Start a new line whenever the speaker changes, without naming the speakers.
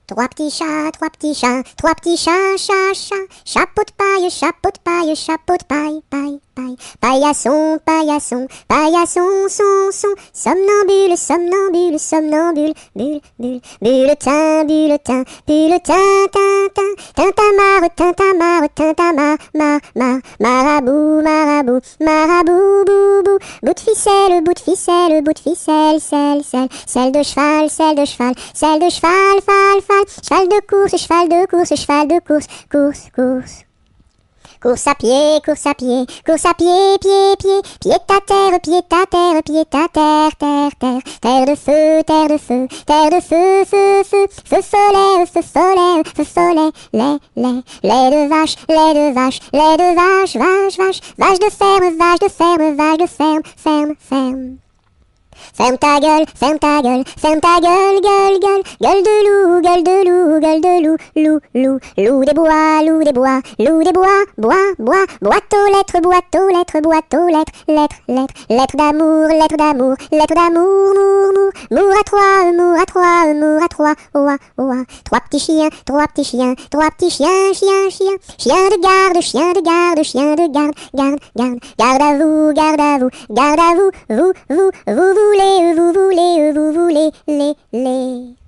Trois petits chats, trois petits chats, trois petits chats, chat, chat. Chapeau de paille, chapeau de paille, chapeau de paille, paille, paille. Paillasson, paillasson, paillasson, son. Somnambule, somnambule, somnambule, bulle, bulle. Bulletin, bulletin, bulletin, tintin. Tintamarre, tintamarre, tintamarre, mar. Marabout, marabout, marabout, boubou. Bout de ficelle, bout de ficelle, bout de ficelle, selle. Selle de cheval, selle de cheval, selle de cheval, fal. Cheval de course, cheval de course, cheval de course, course. Course à pied, course à pied, course à pied, pied. Pied à terre, pied à terre, pied à terre. Terre de feu, terre de feu, terre de feu, feu. Feu follet, feu follet, feu follet. Lait de vache, lait de vache, lait de vache, vache. Vache de ferme, vache de ferme, vache de ferme. Ferme ta gueule, ferme ta gueule, ferme ta gueule, gueule. Gueule de loup, gueule de loup, gueule de loup. Loup des bois, loup des bois, loup des bois, bois. Boîte aux lettres, boîte aux lettres, boîte aux lettres. Lettre d'amour, lettre d'amour, lettre d'amour, mour. Mour à trois, mour à trois, mour à trois, oua. Trois petits chiens, trois petits chiens, trois petits chiens, chien. Chien de garde, chien de garde, chien de garde. Garde à vous, garde à vous, garde à vous, vous voulez, les.